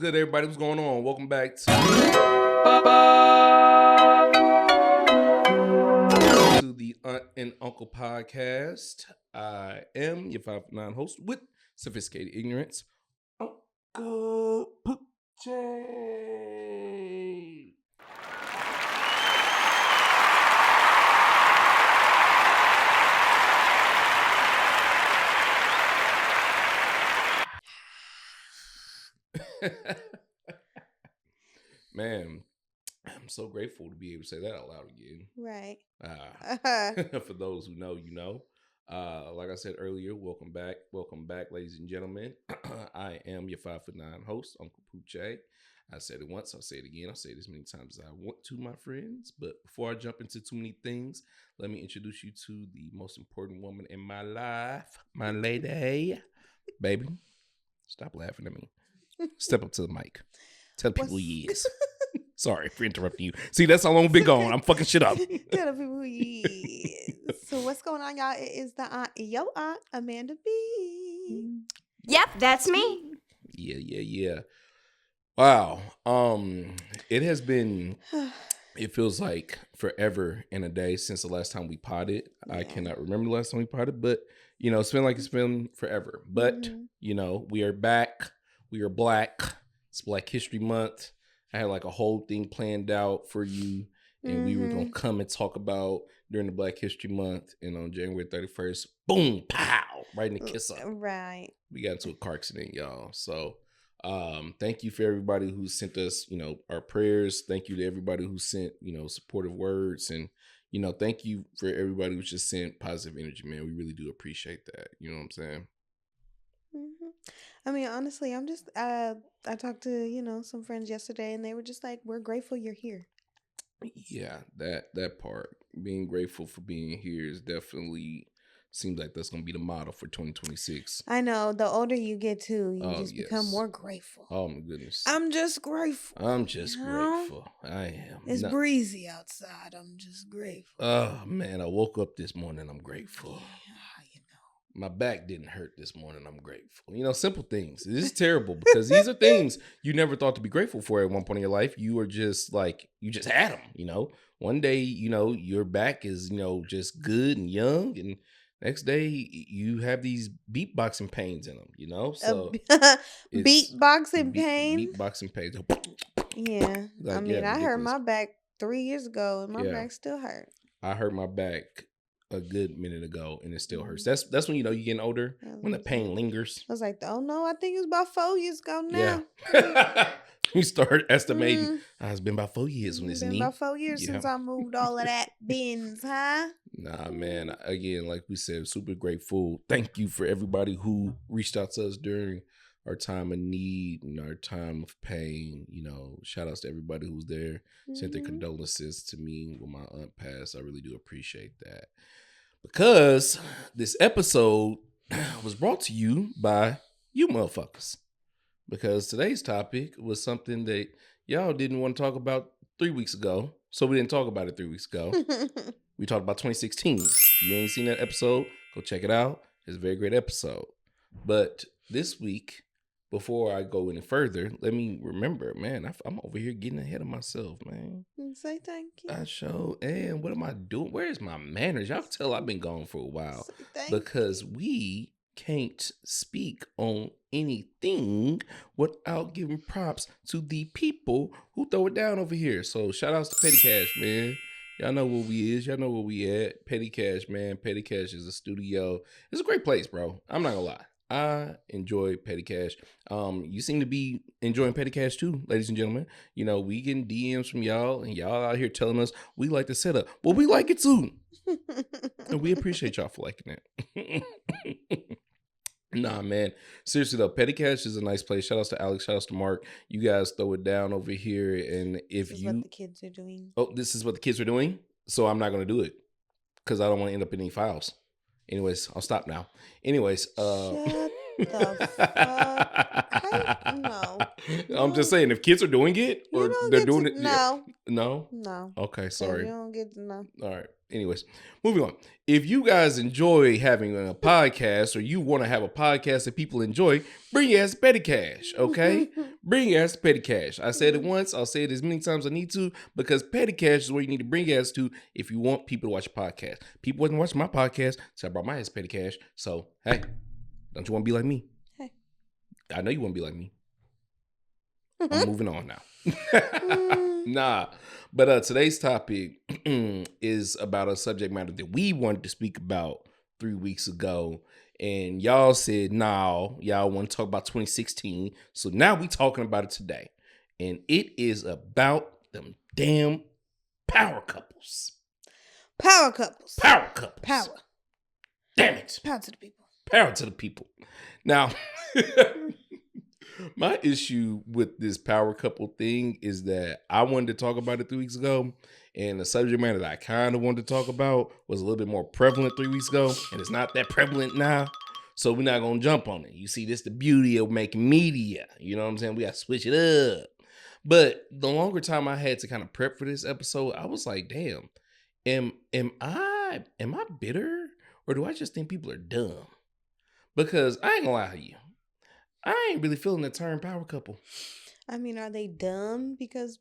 good, everybody? What's going on? Welcome back to the Aunt and Uncle podcast. I am your 5'9" host with sophisticated ignorance, Uncle Poochie. Man, I'm so grateful to be able to say that out loud again. Right. For those who know, you know. Like I said earlier, welcome back, ladies and gentlemen. I am your 5'9" host, Uncle Poochie. I said it once, I'll say it again. I'll say it as many times as I want to, my friends. But before I jump into too many things, let me introduce you to the most important woman in my life, my lady. Baby, stop laughing at me. Step up to the mic. Tell people who he is. Sorry for interrupting you. See, that's how long we've been going. I'm fucking shit up. Tell the people who he is. So what's going on, y'all? It is the aunt, your aunt, Amanda B. Yep, that's me. Yeah. Wow. It has been, it feels like forever and a day since the last time we potted. Yeah. I cannot remember the last time we potted, but, you know, it's been like it's been forever. But, you know, we are back. We are black. It's Black History Month. I had like a whole thing planned out for you, and we were going to come and talk about during the Black History Month. And on January 31st, boom, pow, right in the kiss up. Right. We got into a car accident, y'all. So thank you for everybody who sent us, you know, our prayers. Thank you to everybody who sent, you know, supportive words. And, you know, thank you for everybody who just sent positive energy, man. We really do appreciate that. You know what I'm saying? I mean, honestly, I'm just, I talked to, you know, some friends yesterday, and they were just like, we're grateful you're here. Yeah, that part. Being grateful for being here is definitely, seems like that's going to be the model for 2026. I know. The older you get, too, you become more grateful. Oh, my goodness. I'm just grateful. Grateful. I am. It's breezy outside. I'm just grateful. Oh, man. I woke up this morning. I'm grateful. My back didn't hurt this morning. I'm grateful. You know, simple things. This is terrible because these are things you never thought to be grateful for at one point in your life. You were just like, you just had them, you know. One day, you know, your back is, you know, just good and young. And next day, you have these beatboxing pains in them, you know. So beatboxing pain? Beatboxing pains. Yeah. Like, I mean, I hurt my back 3 years ago and my back still hurt. I hurt my back a good minute ago and it still hurts. That's when you know you're getting older, when the pain lingers. I was like, oh no, I think it was about 4 years ago now. Yeah. You start estimating. It's been about 4 years when this knee. About 4 years since I moved all of that bins, huh? Nah, man. Again, like we said, super grateful. Thank you for everybody who reached out to us during our time of need and our time of pain. You know, shout outs to everybody who's there, sent their condolences to me when my aunt passed. I really do appreciate that. Because this episode was brought to you by you motherfuckers. Because today's topic was something that y'all didn't want to talk about 3 weeks ago. So we didn't talk about it 3 weeks ago. We talked about 2016. If you ain't seen that episode, go check it out. It's a very great episode. But this week, before I go any further, let me remember, man, I'm over here getting ahead of myself, man. Say thank you. I show, and what am I doing? Where's my manners? Y'all tell I've been gone for a while. Because we can't speak on anything without giving props to the people who throw it down over here. So shout outs to Petty Cash, man. Y'all know where we is. Y'all know where we at. Petty Cash, man. Petty Cash is a studio. It's a great place, bro. I'm not gonna lie. I enjoy Petty Cash. You seem to be enjoying Petty Cash too, ladies and gentlemen. You know, we getting DMs from y'all, and y'all out here telling us we like the setup. Well, we like it too. And we appreciate y'all for liking it. Nah, man. Seriously though, Petty Cash is a nice place. Shout outs to Alex, shout outs to Mark. You guys throw it down over here. And if this is what the kids are doing. Oh, this is what the kids are doing? So I'm not gonna do it. Because I don't want to end up in any files. Anyways, I'll stop now. Anyways, shut The fuck? No. I'm just saying, if kids are doing it or they're doing it, no. No? No. Okay, sorry. You don't get to know. All right. Anyways, moving on. If you guys enjoy having a podcast or you want to have a podcast that people enjoy, bring your ass to Petty Cash, okay? Bring your ass to Petty Cash. I said it once. I'll say it as many times as I need to because Petty Cash is where you need to bring your ass to if you want people to watch a podcast. People wasn't watching my podcast, so I brought my ass to Petty Cash. So, hey, don't you want to be like me? Hey. I know you want to be like me. I'm moving on now. Nah. But today's topic is about a subject matter that we wanted to speak about 3 weeks ago. And y'all said, nah, y'all want to talk about 2016. So now we talking about it today. And it is about them damn power couples. Power couples. Power couples. Power. Damn it. Power to the people. Power to the people. Now, my issue with this power couple thing is that I wanted to talk about it 3 weeks ago, and the subject matter that I kind of wanted to talk about was a little bit more prevalent 3 weeks ago, and it's not that prevalent now, so we're not going to jump on it. You see, this the beauty of making media. You know what I'm saying? We got to switch it up. But the longer time I had to kind of prep for this episode, I was like, damn, am I bitter, or do I just think people are dumb? Because I ain't gonna lie to you, I ain't really feeling the term power couple. I mean, are they dumb because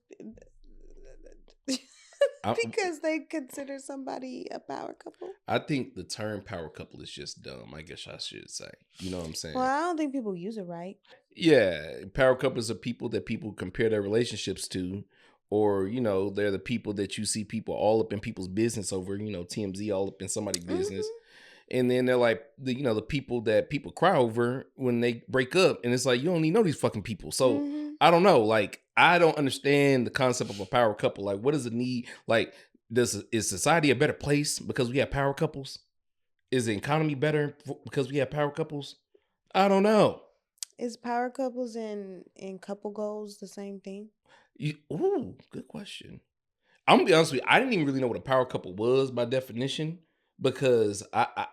they consider somebody a power couple? I think the term power couple is just dumb, I guess I should say. You know what I'm saying? Well, I don't think people use it right. Yeah, power couples are people that people compare their relationships to, or, you know, they're the people that you see people all up in people's business over, you know, TMZ all up in somebody's business. And then they're like, the people that people cry over when they break up. And it's like, you don't even know these fucking people. So I don't know. Like, I don't understand the concept of a power couple. Like, what is the need? Like, is society a better place because we have power couples? Is the economy better because we have power couples? I don't know. Is power couples and couple goals the same thing? Ooh, good question. I'm gonna be honest with you. I didn't even really know what a power couple was by definition. Because I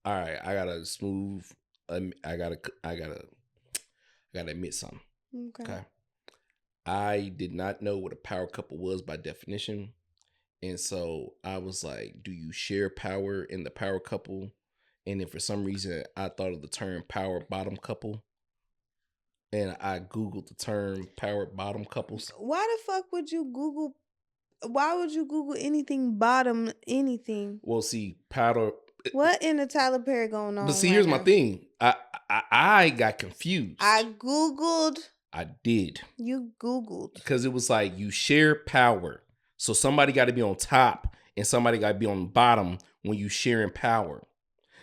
gotta smooth. I gotta admit something. Okay. I did not know what a power couple was by definition, and so I was like, "Do you share power in the power couple?" And then for some reason, I thought of the term power bottom couple, and I googled the term power bottom couples. Why the fuck would you Google? Why would you Google anything bottom anything? Well, see, powder. What in the Tyler Perry going on? But see, here's my thing. I got confused. I Googled. I did. You Googled. Because it was like you share power. So somebody got to be on top and somebody got to be on the bottom when you sharing power.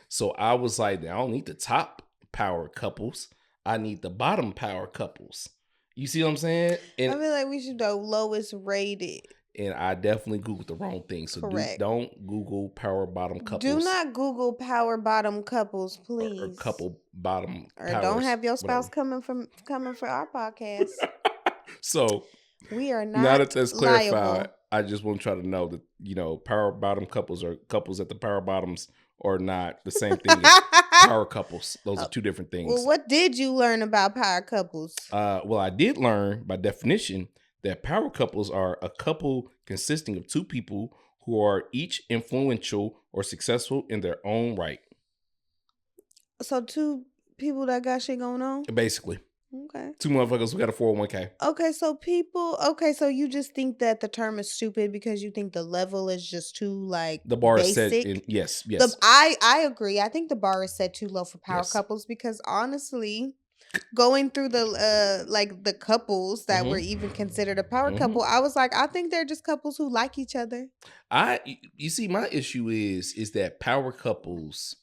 So I was like, I don't need the top power couples. I need the bottom power couples. You see what I'm saying? And I feel like we should go lowest rated. And I definitely Googled the wrong thing. So don't Google power bottom couples. Do not Google power bottom couples, please. Or couple bottom Or powers, don't have your spouse coming for our podcast. So we are not now that that's clarified, liable. I just want to try to know that, you know, power bottom couples or couples at the power bottoms are not the same thing as power couples. Those are two different things. Well, what did you learn about power couples? Well, I did learn by definition that power couples are a couple consisting of two people who are each influential or successful in their own right. So two people that got shit going on? Basically. Okay. Two motherfuckers who got a 401k. Okay, so you just think that the term is stupid because you think the level is just too, like, the bar basic? Is set in, yes. I agree. I think the bar is set too low for power couples because honestly, going through the couples that were even considered a power couple, I was like, I think they're just couples who like each other. You see, my issue is that power couples,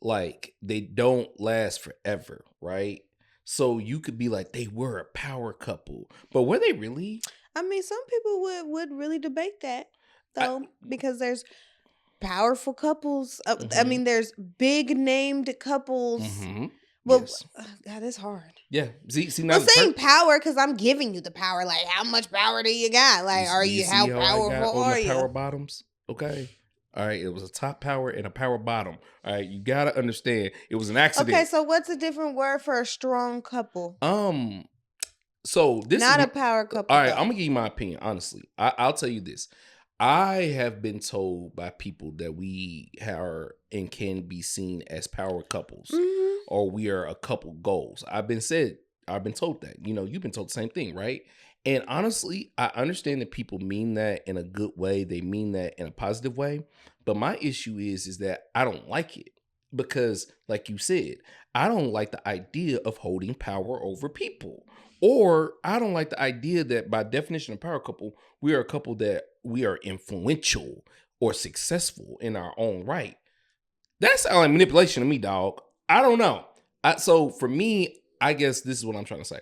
like, they don't last forever, right? So you could be like, they were a power couple, but were they really? I mean, some people would really debate that though, because there's powerful couples. I mean, there's big named couples. Well, yes. God, it's hard. Yeah. See, now saying power because I'm giving you the power. Like, how much power do you got? Like, how powerful are you? Power bottoms. Okay. All right, it was a top power and a power bottom. All right, you gotta understand, it was an accident. Okay, so what's a different word for a strong couple? So this not is a power couple. All right, though. I'm gonna give you my opinion. Honestly, I'll tell you this. I have been told by people that we are and can be seen as power couples, or we are a couple goals. I've been told that. You've been told the same thing, right? And honestly, I understand that people mean that in a good way. They mean that in a positive way. But my issue is that I don't like it because, like you said, I don't like the idea of holding power over people. Or I don't like the idea that by definition of power couple, we are a couple that we are influential or successful in our own right. That sounds like manipulation to me, dog. I don't know. So for me, I guess this is what I'm trying to say.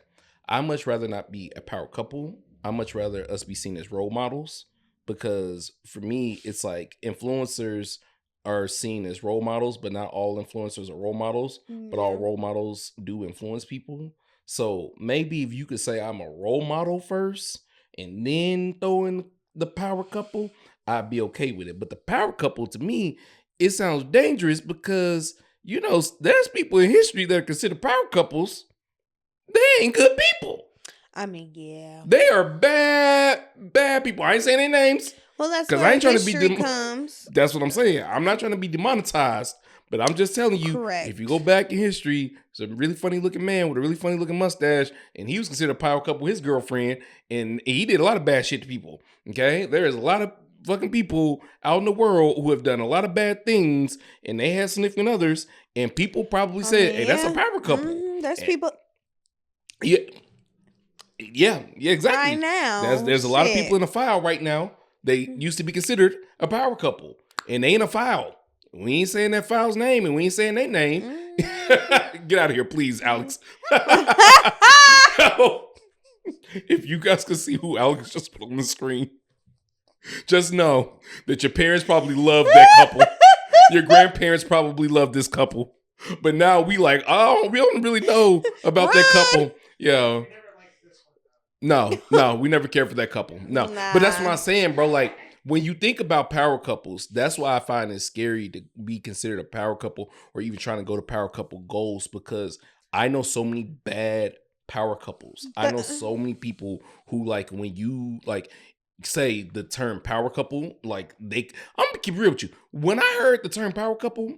I much rather not be a power couple. I much rather us be seen as role models, because for me, it's like influencers are seen as role models, but not all influencers are role models, but all role models do influence people. So maybe if you could say I'm a role model first and then throw in the power couple, I'd be okay with it. But the power couple, to me, it sounds dangerous because, there's people in history that are considered power couples. They ain't good people. I mean, yeah. They are bad people. I ain't saying their names. Well, that's where I ain't trying to be comes. That's what I'm saying. I'm not trying to be demonetized, but I'm just telling you, if you go back in history, there's a really funny looking man with a really funny looking mustache, and he was considered a power couple with his girlfriend, and he did a lot of bad shit to people. Okay? There is a lot of fucking people out in the world who have done a lot of bad things, and they had significant others, and people probably said, hey, that's a power couple. There's people. Yeah, exactly. Right now. There's a lot of people in the file right now. They used to be considered a power couple, and they in a file. We ain't saying that file's name, and we ain't saying their name. Get out of here, please, Alex. If you guys could see who Alex just put on the screen, just know that your parents probably loved that couple. Your grandparents probably loved this couple. But now we like, we don't really know about that couple. Yeah. No, we never cared for that couple. No. Nah. But that's what I'm saying, bro. Like, when you think about power couples, that's why I find it scary to be considered a power couple or even trying to go to power couple goals, because I know so many bad power couples. I know so many people who, like, when you, like, say the term power couple, like, I'm gonna keep real with you. When I heard the term power couple,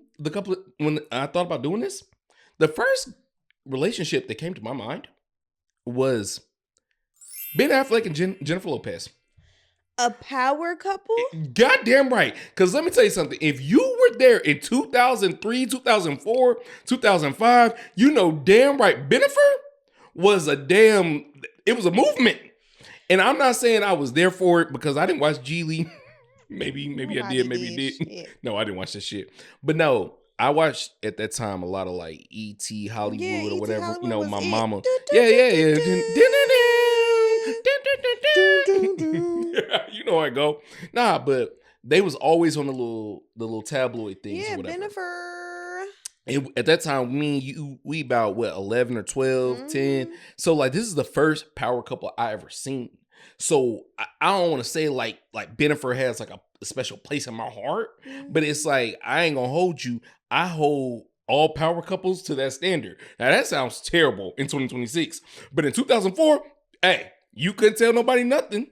when I thought about doing this, the first relationship that came to my mind was Ben Affleck and Jennifer Lopez. A power couple? Goddamn right. Because let me tell you something. If you were there in 2003, 2004, 2005, you know damn right Bennifer was it was a movement. And I'm not saying I was there for it because I didn't watch Geely. maybe I did, maybe you did. Shit. No, I didn't watch that shit. But no, I watched at that time a lot of like E.T. Hollywood or whatever. Hollywood my mama. Yeah. You know how I go. Nah, but they was always on the little tabloid things. Yeah, or whatever. Bennifer. At that time, me and you, we about 11 or 12, 10. So like this is the first power couple I ever seen. So I don't want to say like Bennifer has like a special place in my heart, but it's like I ain't gonna hold you. I hold all power couples to that standard. Now that sounds terrible in 2026, but in 2004, hey, you couldn't tell nobody nothing.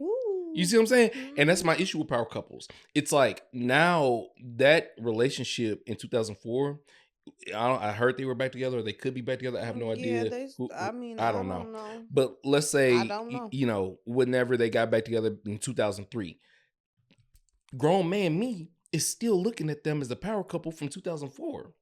You see what I'm saying? And that's my issue with power couples. It's like now that relationship in 2004, I heard they were back together, or they could be back together. I have no idea. I don't know. But let's say, whenever they got back together in 2003, grown man me is still looking at them as the power couple from 2004.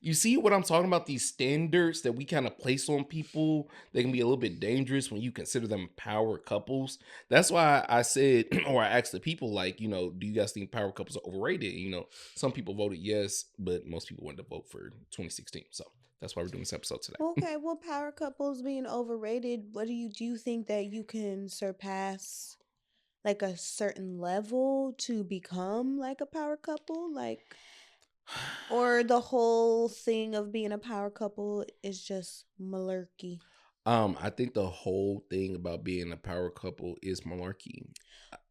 You see what I'm talking about? These standards that we kind of place on people, they can be a little bit dangerous when you consider them power couples. That's why I said, or I asked the people, like, do you guys think power couples are overrated? Some people voted yes, but most people went to vote for 2016. So that's why we're doing this episode today. Okay, well, power couples being overrated, do you think that you can surpass like a certain level to become like a power couple? Like, or the whole thing of being a power couple is just malarkey? I think the whole thing about being a power couple is malarkey.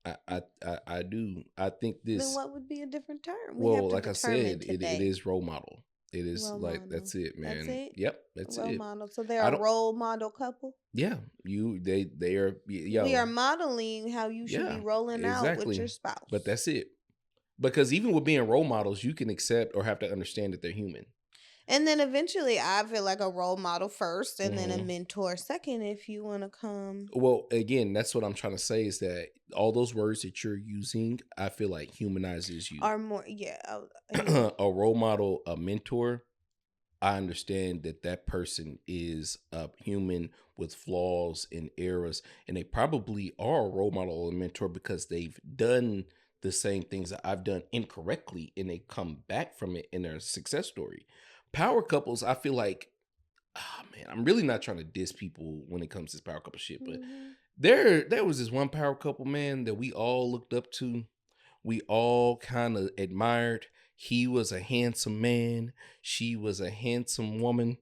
I do. I think this. Then what would be a different term? Well, like I said, it is role model. It is role like model. That's it, man. That's it? Yep, that's role it. Model. So they're a role model couple. Yeah, they are. Yo, we are modeling how you should be rolling out with your spouse. But that's it. Because even with being role models, you can accept or have to understand that they're human. And then eventually, I feel like a role model first, and then a mentor second, if you want to come. Well, again, that's what I'm trying to say is that all those words that you're using, I feel like humanizes you. Are more, yeah. A role model, a mentor. I understand that person is a human with flaws and errors, and they probably are a role model or a mentor because they've done the same things that I've done incorrectly, and they come back from it in their success story. Power couples, I feel like, man, I'm really not trying to diss people when it comes to this power couple shit, but there was this one power couple, man, that we all looked up to. We all kind of admired. He was a handsome man. She was a handsome woman.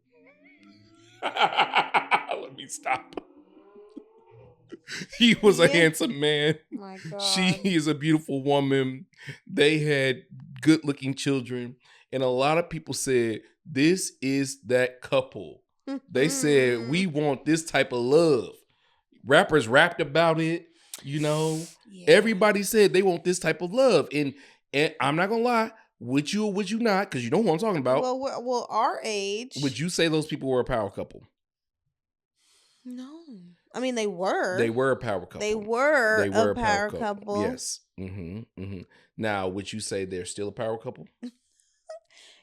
Let me stop. He was a handsome man. My God. She is a beautiful woman. They had good-looking children. And a lot of people said, this is that couple. They said, we want this type of love. Rappers rapped about it, you know. Yeah. Everybody said they want this type of love. And I'm not going to lie, would you or would you not? Because you know who I'm talking about. Well, our age. Would you say those people were a power couple? No. I mean, they were. They were a power couple. They were a power couple. Yes. Now, would you say they're still a power couple?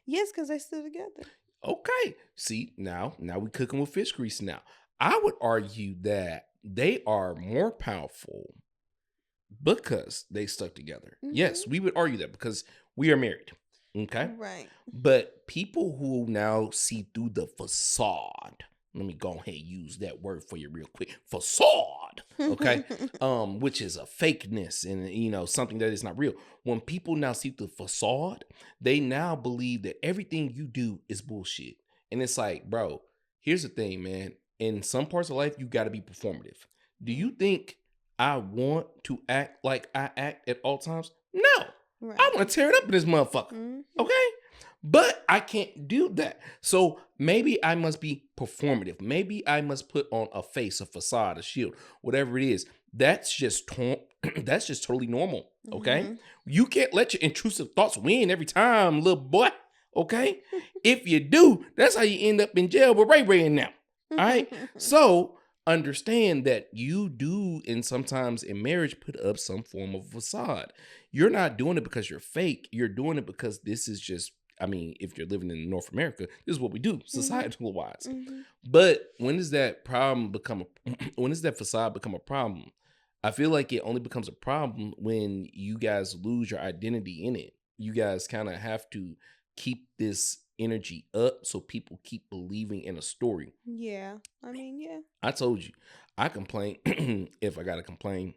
Yes, because they're still together. Okay. See, now we cooking with fish grease now. I would argue that they are more powerful because they stuck together. Yes, we would argue that because we are married. Okay? Right. But people who now see through the facade, let me go ahead and use that word for you real quick. Facade. Okay? Which is a fakeness and, you know, something that is not real. When people now see the facade, they now believe that everything you do is bullshit. And it's like, bro, here's the thing, man. In some parts of life, you got to be performative. Do you think I want to act like I act at all times? No. Right. I want to tear it up in this motherfucker. Okay? But I can't do that. So maybe I must be performative. Maybe I must put on a face, a facade, a shield, whatever it is. That's just totally normal. Okay? You can't let your intrusive thoughts win every time, little boy. Okay? If you do, that's how you end up in jail with Ray Ray now. All right. So understand that you do, and sometimes in marriage, put up some form of facade. You're not doing it because you're fake. You're doing it because this is just, I mean, if you're living in North America, this is what we do, societal wise. But when does that facade become a problem? I feel like it only becomes a problem when you guys lose your identity in it. You guys kind of have to keep this energy up so people keep believing in a story. Yeah. I mean, yeah. I told you, I complain if I gotta complain.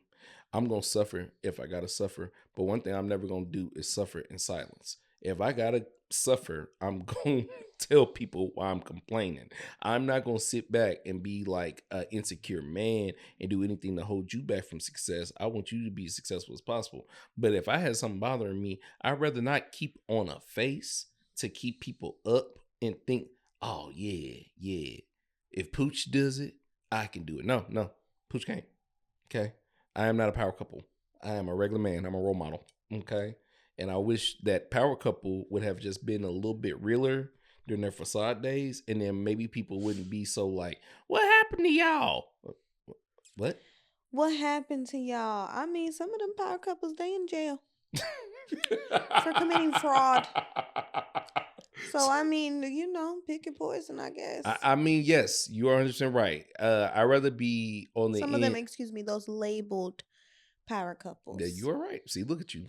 I'm gonna suffer if I gotta suffer. But one thing I'm never gonna do is suffer in silence. If I gotta suffer, I'm gonna tell people why I'm complaining. I'm not gonna sit back and be like an insecure man and do anything to hold you back from success. I want you to be as successful as possible. But if I had something bothering me, I'd rather not keep on a face to keep people up and think, oh, yeah. If Pooch does it, I can do it. No, Pooch can't. Okay? I am not a power couple. I am a regular man. I'm a role model. Okay? And I wish that power couple would have just been a little bit realer during their facade days. And then maybe people wouldn't be so like, what happened to y'all? What? What happened to y'all? I mean, some of them power couples, they in jail. For committing fraud. So, I mean, you know, pick your poison, I guess. I mean, yes, you are 100% right. I'd rather be on the Some of them, excuse me, those labeled power couples. Yeah, you are right. See, look at you.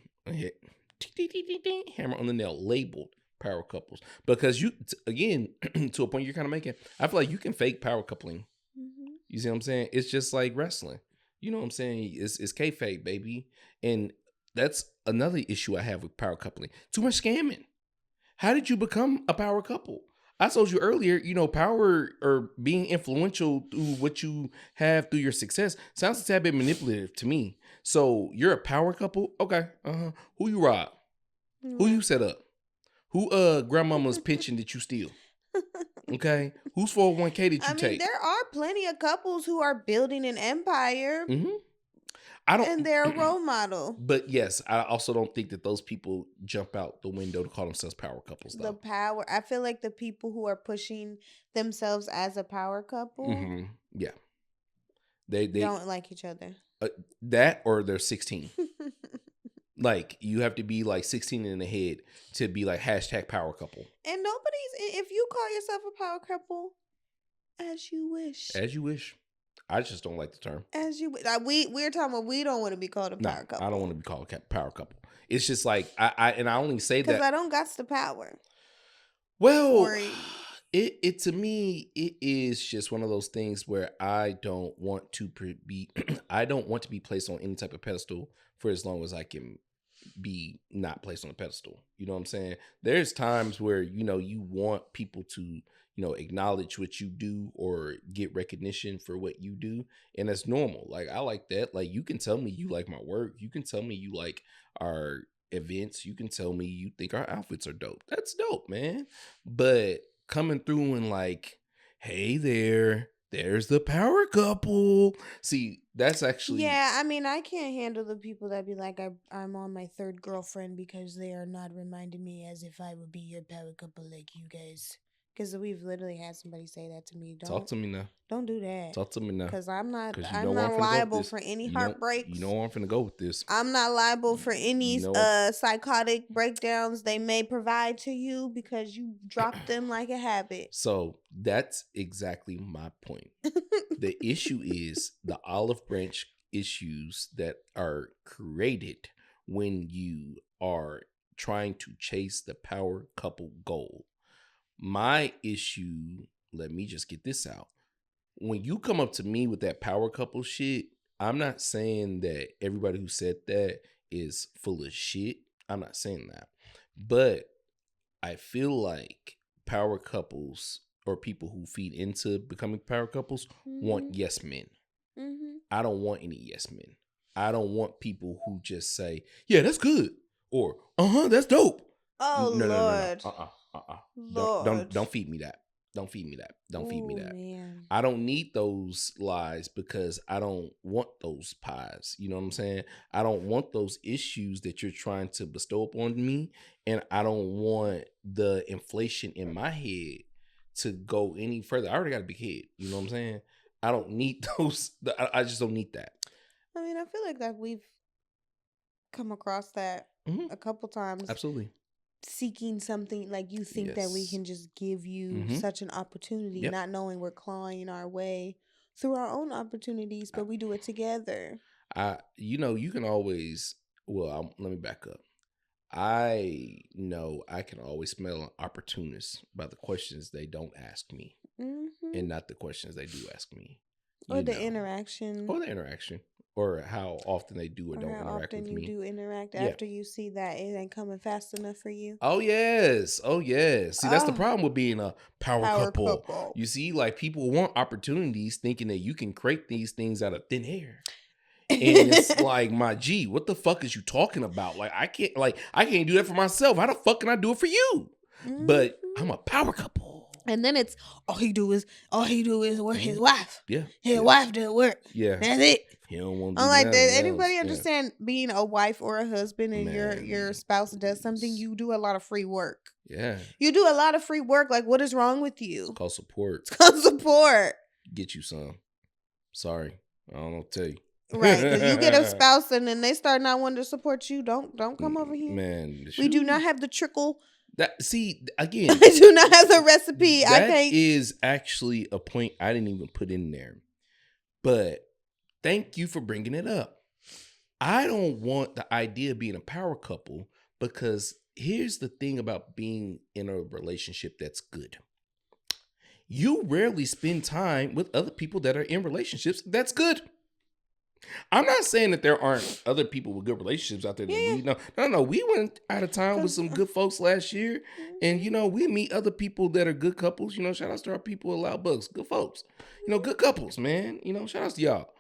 Hammer on the nail. Labeled power couples. Because you, again, to a point you're kind of making, I feel like you can fake power coupling. You see what I'm saying? It's just like wrestling. You know what I'm saying? It's kayfabe, baby. And that's another issue I have with power coupling. Too much scamming. How did you become a power couple? I told you earlier, you know, power or being influential through what you have through your success sounds a tad bit manipulative to me. So you're a power couple? Okay. Who you rob? Who you set up? Who grandmama's pension that you steal? Okay. Whose 401k did you take? I mean, there are plenty of couples who are building an empire. And they're a role model. But yes, I also don't think that those people jump out the window to call themselves power couples, though. I feel like the people who are pushing themselves as a power couple, yeah, they don't like each other. That or they're 16. Like you have to be like 16 in the head to be like # power couple. And if you call yourself a power couple, as you wish. As you wish. I just don't like the term. As you we're talking about we don't want to be called a power couple. I don't want to be called a power couple. It's just like I only say that because I don't got the power. Well, it to me it is just one of those things where I don't want to be I don't want to be placed on any type of pedestal for as long as I can be not placed on a pedestal. You know what I'm saying? There's times where you want people to acknowledge what you do or get recognition for what you do. And that's normal. Like, I like that. Like, you can tell me you like my work. You can tell me you like our events. You can tell me you think our outfits are dope. That's dope, man. But coming through and like, hey there's the power couple. See, that's actually... Yeah, I mean, I can't handle the people that be like, I'm on my third girlfriend because they are not reminding me as if I would be your power couple like you guys. Because we've literally had somebody say that to me. Talk to me now. Don't do that. Talk to me now. Because I'm not liable for any heartbreaks. You know where I'm finna go with this. I'm not liable for any psychotic breakdowns they may provide to you because you dropped them like a habit. So that's exactly my point. The issue is the olive branch issues that are created when you are trying to chase the power couple goal. My issue, let me just get this out. When you come up to me with that power couple shit, I'm not saying that everybody who said that is full of shit. I'm not saying that. But I feel like power couples or people who feed into becoming power couples want yes men. I don't want any yes men. I don't want people who just say, yeah, that's good. Or, that's dope. Oh, Lord. No. Don't feed me that. Don't feed me that. Don't feed me that. Man. I don't need those lies because I don't want those pies. You know what I'm saying? I don't want those issues that you're trying to bestow upon me. And I don't want the inflation in my head to go any further. I already got a big head. You know what I'm saying? I don't need those. I just don't need that. I mean, I feel like that we've come across that a couple times. Absolutely. Seeking something like you think that we can just give you such an opportunity, not knowing we're clawing our way through our own opportunities, but we do it together. You can always, let me back up. I know I can always smell an opportunist by the questions they don't ask me and not the questions they do ask me. Or the interaction. Or how often they do or don't interact with me. How often you do interact after you see that it ain't coming fast enough for you. Oh, yes. See, that's the problem with being a power couple. You see, like, people want opportunities thinking that you can create these things out of thin air. And it's like, my G, what the fuck is you talking about? Like, I can't do that for myself. How the fuck can I do it for you? But I'm a power couple. And then it's all he do is work his wife. Yeah. His wife does work. Yeah. That's it. He don't want to I'm like, does anybody understand being a wife or a husband and your spouse does something? You do a lot of free work. Yeah. You do a lot of free work. Like, what is wrong with you? It's called support. Get you some. Sorry. I don't know what to tell you. Right. Because you get a spouse and then they start not wanting to support you. Don't come over here. Man. We do not have the trickle. Again. I do not have the recipe. That is actually a point I didn't even put in there. But thank you for bringing it up. I don't want the idea of being a power couple because here's the thing about being in a relationship that's good. You rarely spend time with other people that are in relationships that's good. I'm not saying that there aren't other people with good relationships out there that we know. No. We went out of town with some good folks last year. And, we meet other people that are good couples. Shout out to our people at Loud Bugs. Good folks. Good couples, man. Shout out to y'all.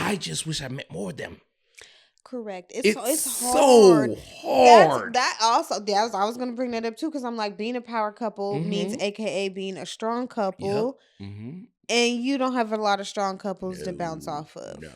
I just wish I met more of them. Correct. It's hard. So hard. I was gonna bring that up too, because I'm like, being a power couple means AKA being a strong couple. Yep. Mm-hmm. And you don't have a lot of strong couples to bounce off of. No.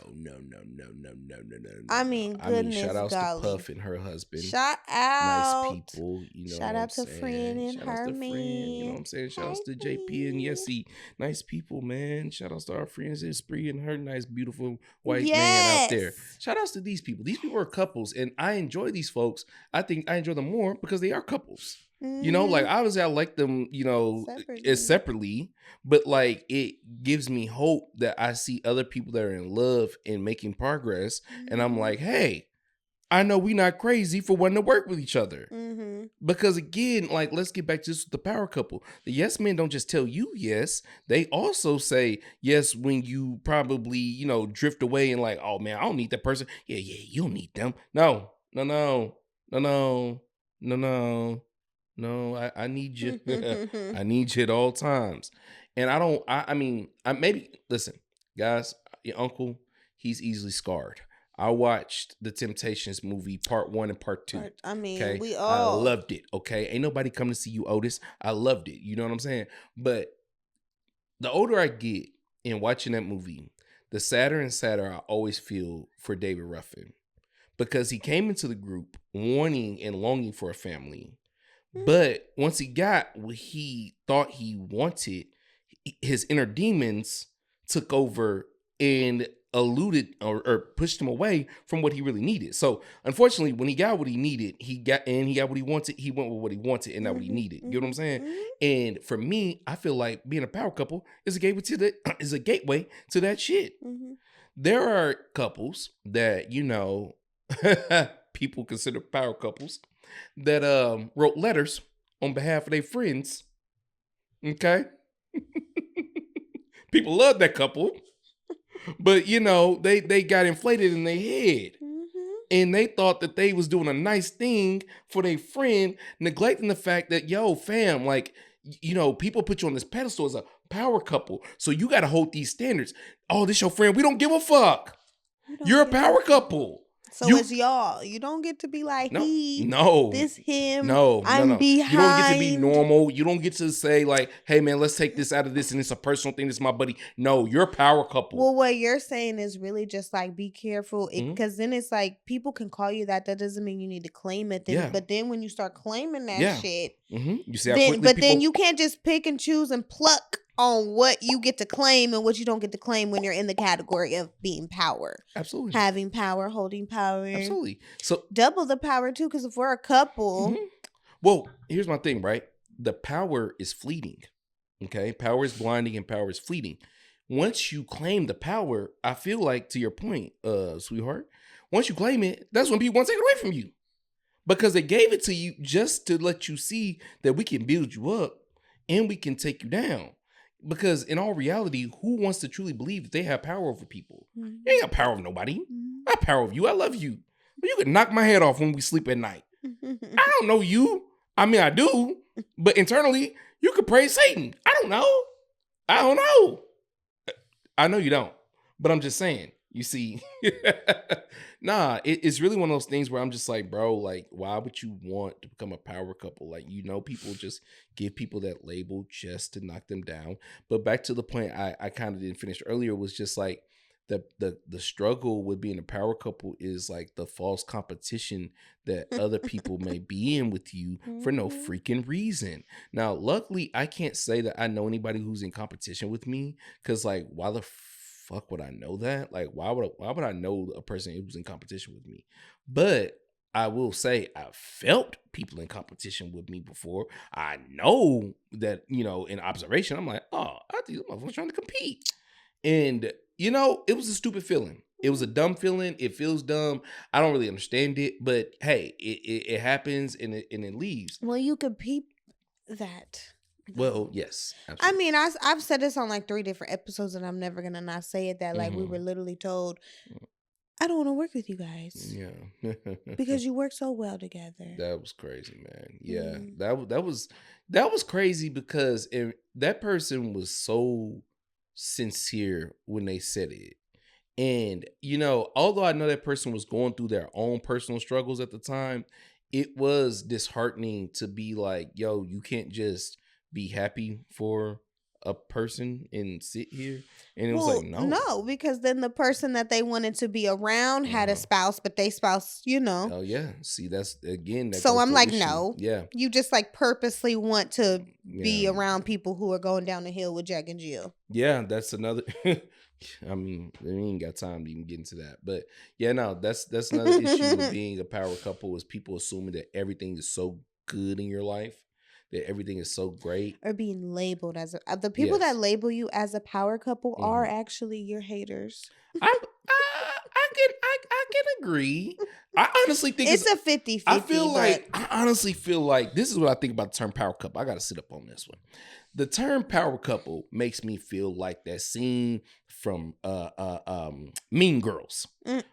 I mean, shout out to Puff and her husband. Shout out. Nice people. You know shout out to Friend and her man. You know what I'm saying? Shout out to JP and Yessie. Nice people, man. Shout out to our friends Spree and her nice, beautiful white man out there. Shout outs to these people. These people are couples, and I enjoy these folks. I think I enjoy them more because they are couples. Mm-hmm. You know, like obviously I like them, you know, separately, but like it gives me hope that I see other people that are in love and making progress, and I'm like, hey, I know we not crazy for wanting to work with each other. Mm-hmm. Because again, like let's get back to this with the power couple. The yes men don't just tell you yes, they also say yes when you probably, you know, drift away and like, oh man, I don't need that person. Yeah, you don't need them. No. No, I need you. I need you at all times. And I mean, listen, guys, your uncle, he's easily scarred. I watched the Temptations movie, part 1 and part 2. We all. I loved it, okay? Ain't nobody come to see you, Otis. I loved it. You know what I'm saying? But the older I get in watching that movie, the sadder and sadder I always feel for David Ruffin. Because he came into the group wanting and longing for a family. But once he got what he thought he wanted, his inner demons took over and eluded or pushed him away from what he really needed. So unfortunately, when he got what he needed, he got what he wanted. He went with what he wanted and not what he needed. You know what I'm saying? And for me, I feel like being a power couple is a gateway to that shit. There are couples that, you know, people consider power couples that wrote letters on behalf of their friends. Okay? People love that couple. But, you know, they got inflated in their head. And they thought that they was doing a nice thing for their friend, neglecting the fact that, yo, fam, like, you know, people put you on this pedestal as a power couple. So you got to hold these standards. Oh, this your friend. We don't give a fuck. You're a power couple. So it's y'all. You don't get to be like, this him. I'm behind. You don't get to be normal. You don't get to say like, hey man, let's take this out of this and it's a personal thing. This is my buddy. No, you're a power couple. Well, what you're saying is really just like, be careful. Because then it's like, people can call you that. That doesn't mean you need to claim it. But then when you start claiming that shit, you see how quickly then you can't just pick and choose and pluck on what you get to claim and what you don't get to claim when you're in the category of being power. Absolutely. Having power, holding power. Absolutely. So double the power too, because if we're a couple. Well, here's my thing, right? The power is fleeting. Okay? Power is blinding and power is fleeting. Once you claim the power, I feel like, to your point, sweetheart, once you claim it, that's when people want to take it away from you. Because they gave it to you just to let you see that we can build you up and we can take you down. Because in all reality, who wants to truly believe that they have power over people? You ain't got power over nobody. I have power over you. I love you. But you can knock my head off when we sleep at night. I don't know you. I mean, I do. But internally, you could praise Satan. I don't know. I know you don't. But I'm just saying. You see, it's really one of those things where I'm just like, bro, like, why would you want to become a power couple? Like, you know, people just give people that label just to knock them down. But back to the point I kind of didn't finish earlier was just like the struggle with being a power couple is like the false competition that other people may be in with you for no freaking reason. Now, luckily, I can't say that I know anybody who's in competition with me because, like, why the fuck would I know that? Like, why would I know a person who's in competition with me? But I will say I felt people in competition with me before. I know that, you know, in observation, I'm like, oh, I think this motherfucker's trying to compete. And, you know, it was a stupid feeling. It was a dumb feeling. It feels dumb. I don't really understand it. But, hey, it happens and it leaves. Well, you could peep that. Well, yes. Absolutely. I mean, I've said this on like 3 different episodes, and I'm never gonna not say it. That like we were literally told, I don't want to work with you guys. Yeah, because you work so well together. That was crazy, man. Yeah, that was crazy because that person was so sincere when they said it, And, you know, although I know that person was going through their own personal struggles at the time, it was disheartening to be like, yo, you can't just be happy for a person and sit here. And it was like, no, because then the person that they wanted to be around had a spouse, but they spouse, you know. Oh yeah, see, that's again. So I'm like, no, yeah, you just like purposely want to be around people who are going down the hill with Jack and Jill. Yeah, that's another. I mean, we ain't got time to even get into that, but yeah, no, that's another issue with being a power couple is people assuming that everything is so good in your life. That everything is so great, or being labeled as the people that label you as a power couple are actually your haters. I can agree. I honestly think it's a 50-50. I honestly feel like this is what I think about the term power couple. I got to sit up on this one. The term power couple makes me feel like that scene from Mean Girls.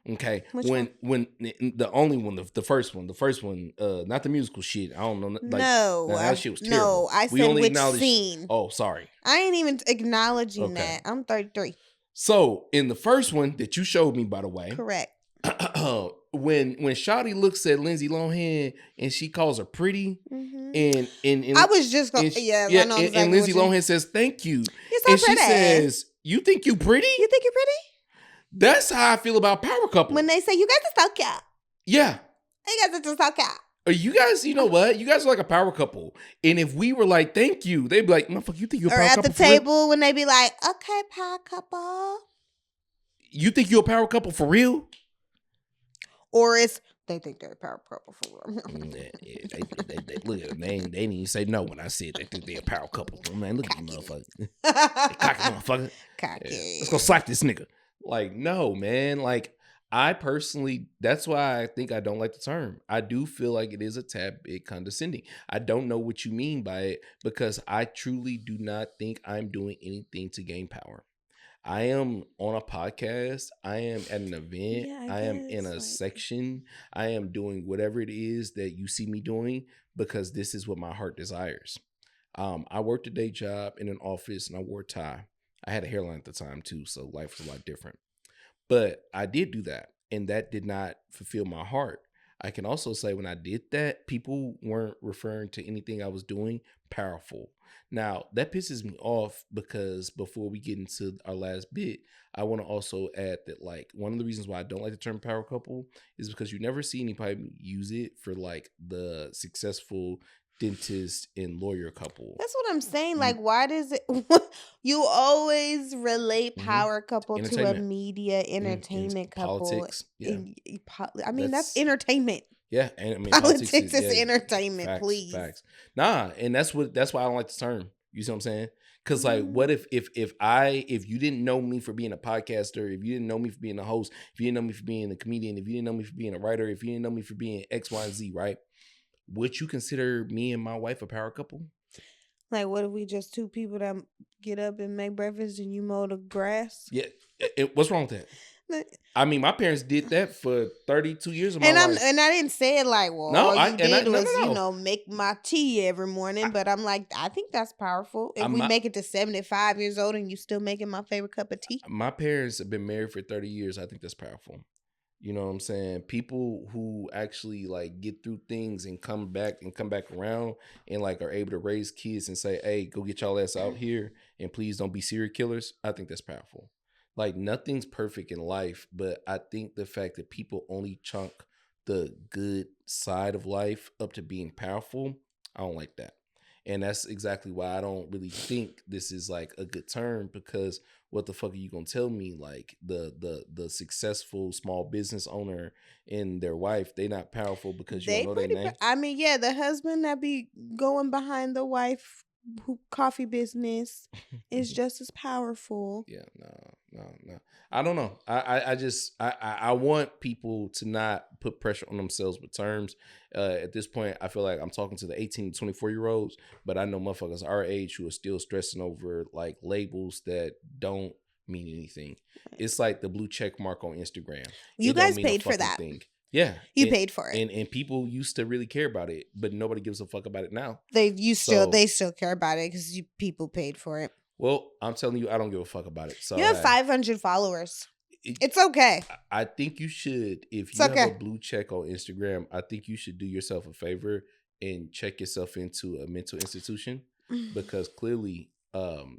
Okay, when the first one, not the musical shit. I don't know. Like, that shit was terrible. No, I said which scene. Oh, sorry. I ain't even acknowledging that. I'm 33. So in the first one that you showed me, by the way, correct. When Shawty looks at Lindsay Lohan and she calls her pretty, and I was just going, I know exactly and Lindsay Lohan says thank you, and she says, "You think you pretty? You think you're pretty?" That's how I feel about power couple. When they say you guys are so cute, yeah, you guys are just so cute. You guys, you know what? You guys are like a power couple. And if we were like, thank you, they'd be like, motherfucker, you think you're a power couple? Or at the table when they be like, okay, power couple. You think you're a power couple for real? Or it's, they think they're a power couple for real. They look at them. They didn't even say no when I said they think they're a power couple. Man, look at the motherfucker. Cocky motherfucker. Cocky. Yeah. Let's go slap this nigga. Like, no, man. Like, I personally, that's why I think I don't like the term. I do feel like it is a tad bit condescending. I don't know what you mean by it because I truly do not think I'm doing anything to gain power. I am on a podcast. I am at an event. I am in a section. I am doing whatever it is that you see me doing because this is what my heart desires. I worked a day job in an office and I wore a tie. I had a hairline at the time too, so life was a lot different. But I did do that, and that did not fulfill my heart. I can also say when I did that, people weren't referring to anything I was doing powerful. Now, that pisses me off because before we get into our last bit, I want to also add that, like, one of the reasons why I don't like the term power couple is because you never see anybody use it for, like, the successful dentist and lawyer couple. That's what I'm saying. Like, why does it you always relate power couple to a media entertainment couple? Politics. Yeah. I mean, that's entertainment. Yeah, and I mean politics is entertainment. Facts, please. Facts. Nah, and that's why I don't like the term. You see what I'm saying? Because like, what if you didn't know me for being a podcaster, if you didn't know me for being a host, if you didn't know me for being a comedian, if you didn't know me for being a writer, if you didn't know me for being X, Y, and Z, right? Would you consider me and my wife a power couple? Like, what if we just two people that get up and make breakfast and you mow the grass? Yeah, what's wrong with that? I mean, my parents did that for 32 years of my life. And I didn't say it like, well, all you did was, make my tea every morning. But I'm like, I think that's powerful. If we make it to 75 years old and you still making my favorite cup of tea. My parents have been married for 30 years. I think that's powerful. You know what I'm saying? People who actually like get through things and come back around and like are able to raise kids and say, hey, go get y'all ass out here and please don't be serial killers. I think that's powerful. Like, nothing's perfect in life, but I think the fact that people only chunk the good side of life up to being powerful, I don't like that. And that's exactly why I don't really think this is like a good term, because what the fuck are you gonna tell me? Like the successful small business owner and their wife, they not powerful because you don't know their name? I mean, yeah, the husband that be going behind the wife coffee business is just as powerful. Yeah, no. I don't know. I want people to not put pressure on themselves with terms. At this point, I feel like I'm talking to the 18 to 24-year-olds, but I know motherfuckers our age who are still stressing over like labels that don't mean anything. It's like the blue check mark on Instagram. You guys paid for that. Thing. Yeah. You paid for it. And people used to really care about it, but nobody gives a fuck about it now. They still care about it because people paid for it. Well, I'm telling you, I don't give a fuck about it. So you have 500 followers. It's okay. I think you should, if you have a blue check on Instagram, I think you should do yourself a favor and check yourself into a mental institution because clearly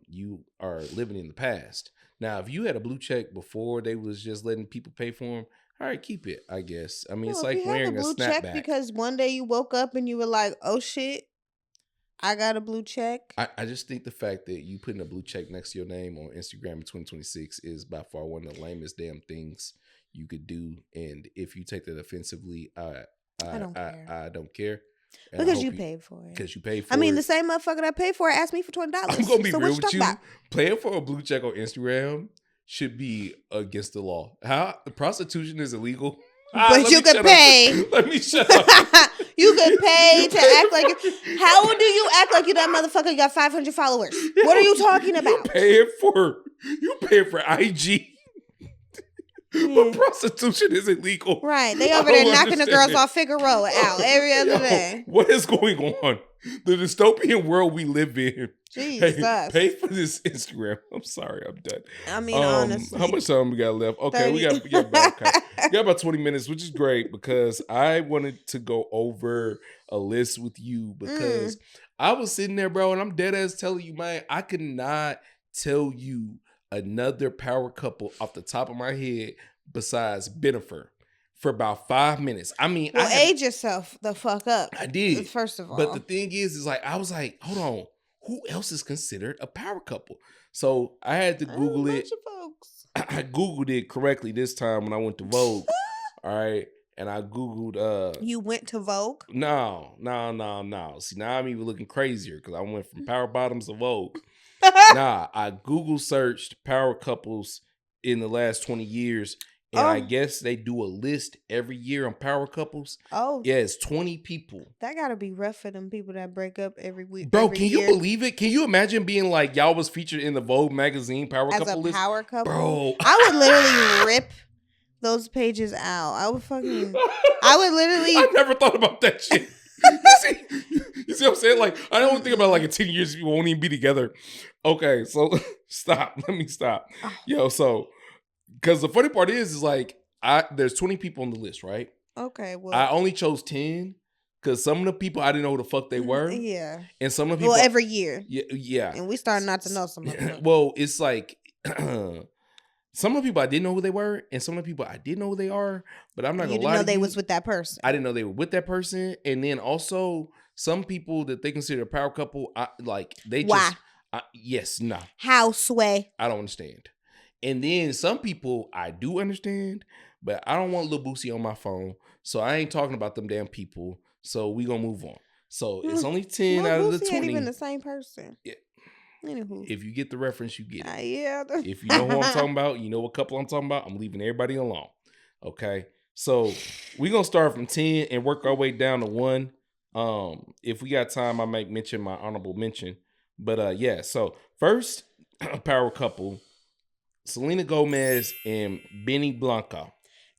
you are living in the past. Now, if you had a blue check before they was just letting people pay for them, all right, keep it, I guess. I mean, it's like wearing a snapback. Check because one day you woke up and you were like, oh shit, I got a blue check. I just think the fact that you putting a blue check next to your name on Instagram in 2026 is by far one of the lamest damn things you could do. And if you take that offensively, I don't care. And because you paid for it. Because you paid for it. I mean, the same motherfucker that paid for it asked me for $20. I'm going to be real with you. Paying for a blue check on Instagram should be against the law. How prostitution is illegal. But you could pay. Let me shut up. You could pay to act like it. How do you act like you that motherfucker? You got 500 followers. What are you talking about? You paying for IG. But prostitution is illegal. Right. They over there knocking the girls off Figueroa out every other day. What is going on? The dystopian world we live in. Jesus. Hey, pay for this Instagram. I'm sorry, I'm done. I mean, honestly. How much time we got left? Okay, 30. we got about 20 minutes, which is great because I wanted to go over a list with you because I was sitting there, bro, and I'm dead ass telling you, man, I could not tell you another power couple off the top of my head besides Bennifer for about 5 minutes. I mean, age yourself the fuck up. I did. First of all. But the thing is like, I was like, hold on. Who else is considered a power couple? So I had to Google it. I Googled it correctly this time when I went to Vogue. All right. And I Googled. You went to Vogue? No. See, now I'm even looking crazier because I went from power bottoms to Vogue. I Google searched power couples in the last 20 years. And I guess they do a list every year on power couples. Oh. Yeah, it's 20 people. That gotta be rough for them people that break up every week. Bro, can you believe it? Can you imagine being like, y'all was featured in the Vogue magazine power couple list? As a power couple? Bro. I would literally rip those pages out. I would literally. I never thought about that shit. You see what I'm saying? Like, I don't think about like in 10 years people won't even be together. Okay, so stop. Let me stop. Yo, so... Because the funny part is like, there's 20 people on the list, right? Okay, well. I only chose 10 because some of the people, I didn't know who the fuck they were. Yeah. And some of the people. Well, every year. Yeah. And we started not to know some of them. Well, it's like, some of the people I didn't know who they were, and some of the people I did know who they are, but I'm not going to lie to you. You didn't know they was with that person. I didn't know they were with that person. And then also, some people that they consider a power couple, Why? Yes, no. How, Sway? I don't understand. And then some people I do understand, but I don't want Lil Boosie on my phone. So I ain't talking about them damn people. So we gonna move on. So it's only 10 out of the 20. Ain't even the same person. Yeah. Anywho. If you get the reference, you get it. Yeah. If you know who I'm talking about, you know what couple I'm talking about, I'm leaving everybody alone. Okay. So we're gonna start from 10 and work our way down to 1. If we got time, I might mention my honorable mention. But yeah, so first power couple. Selena Gomez and Benny Blanco.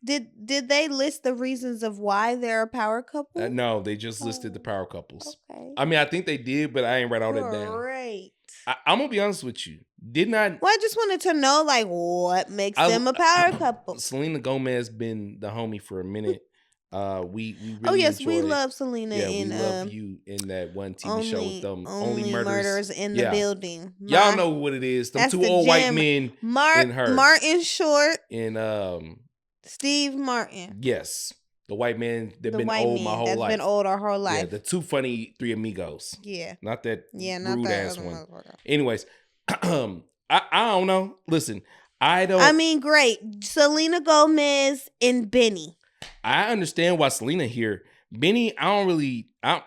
Did they list the reasons of why they're a power couple? No, they just listed the power couples. Okay. I mean, I think they did, but I ain't write all that down. Great. I'm gonna be honest with you. Well, I just wanted to know, like, what makes them a power couple? Selena Gomez been the homie for a minute. We really we love Selena. Yeah, we love you in that one TV show with them. Only murders in the building. Y'all know what it is. Them two old white men and her. Martin Short and Steve Martin. Yes, the white man that been old my whole life. That's been old our whole life. Yeah, the two funny three amigos. Yeah, not that not rude that ass one. Anyways, I don't know. Listen, great. Selena Gomez and Benny. I understand why Selena here. Benny, I'm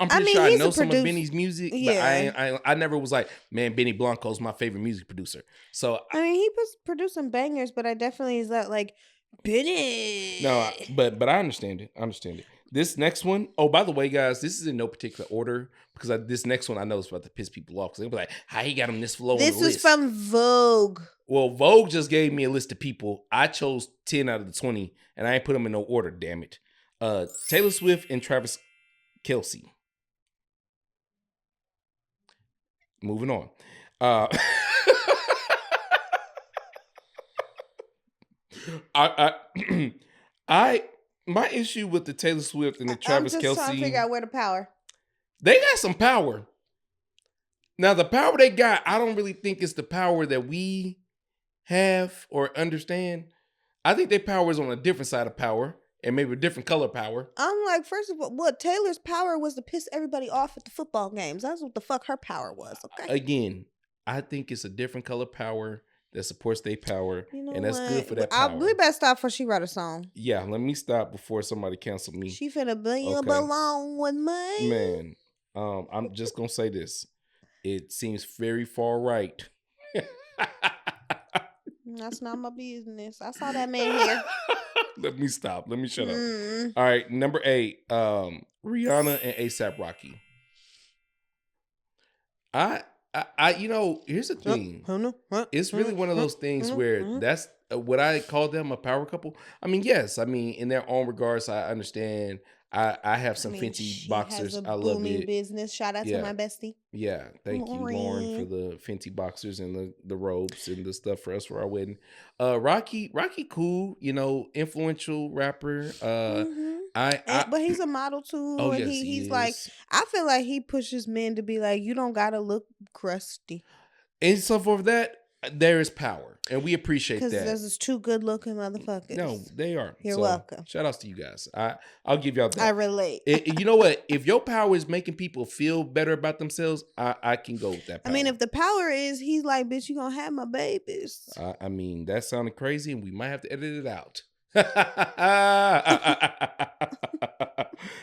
pretty sure I know some of Benny's music, but I never was like, man, Benny Blanco's my favorite music producer. So he was producing bangers, but I definitely is that like Benny. No, but I understand it. This next one, oh, by the way, guys, this is in no particular order because this next one I know is about to piss people off because they'll be like, how he got him this low on the list? This is from Vogue. Well, Vogue just gave me a list of people. I chose 10 out of the 20, and I ain't put them in no order, damn it. Taylor Swift and Travis Kelce. Moving on. My issue with the Taylor Swift and the Travis Kelce. I'm just trying to figure out where the power. They got some power. Now, the power they got, I don't really think it's the power that we have or understand. I think their power is on a different side of power and maybe a different color power. I'm like, first of all, what Taylor's power was to piss everybody off at the football games. That's what the fuck her power was, okay? Again, I think it's a different color power that supports their power, and that's good for that power. We better stop before she write a song. Yeah, let me stop before somebody cancel me. She finna belong with me. Man, I'm just gonna say this. It seems very far right. That's not my business. I saw that man here. Let me stop. Let me shut up. All right, number 8, Rihanna and A$AP Rocky. You know, here's the thing. It's really one of those things where that's what I call them a power couple. I mean, yes. I mean, in their own regards, I understand. I have some Fenty boxers. I love it. Business. Shout out to my bestie. Yeah, thank you, Lauren, for the Fenty boxers and the robes and the stuff for us for our wedding. Rocky, cool. You know, influential rapper. But he's a model too. Oh, and yes, he's like, I feel like he pushes men to be like, you don't gotta look crusty. And so for that, there is power, and we appreciate that. Because there's two good looking motherfuckers. No, they are. You're welcome. Shout outs to you guys. I'll give y'all that. I relate. You know what? If your power is making people feel better about themselves, I can go with that power. I mean, if the power is he's like, bitch, you gonna have my babies. I mean, that sounded crazy, and we might have to edit it out.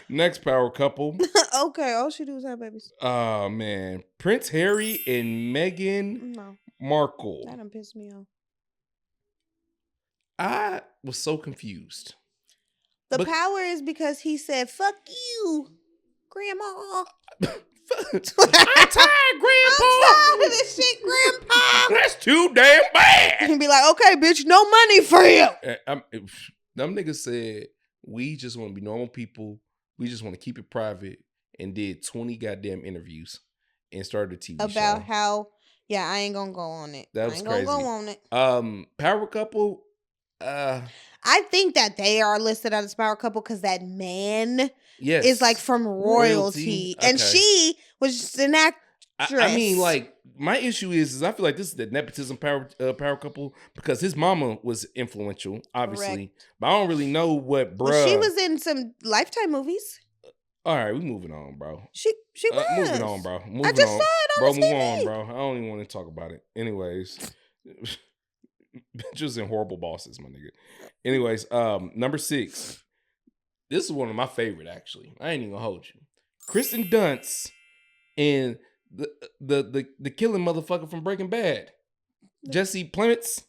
Next power couple. Okay, all she do is have babies. Oh man, Prince Harry and Meghan Markle. That done pissed me off. I was so confused. The power is because he said, "Fuck you, Grandma." I'm tired, Grandpa. I'm tired of this shit, Grandpa. That's too damn bad. He'd be like, "Okay, bitch, no money for you." Them niggas said, we just want to be normal people. We just want to keep it private, and did 20 goddamn interviews and started a TV show. About how, I ain't gonna go on it. That was crazy. Gonna go on it. Power couple. I think that they are listed as a power couple because that man is like from royalty. Okay. And she was just an actress. I mean, like, my issue is I feel like this is the nepotism power couple because his mama was influential, obviously. Correct. But I don't really know what bruh. Well, she was in some Lifetime movies. All right, we moving on, bro. She was. Moving on, bro. I just saw it on TV. Move on, bro. I don't even want to talk about it. Anyways. Bitches and horrible bosses, my nigga. Anyways, number 6. This is one of my favorite, actually. I ain't even gonna hold you. Kristen Dunst and the killing motherfucker from Breaking Bad. Jesse Plemons.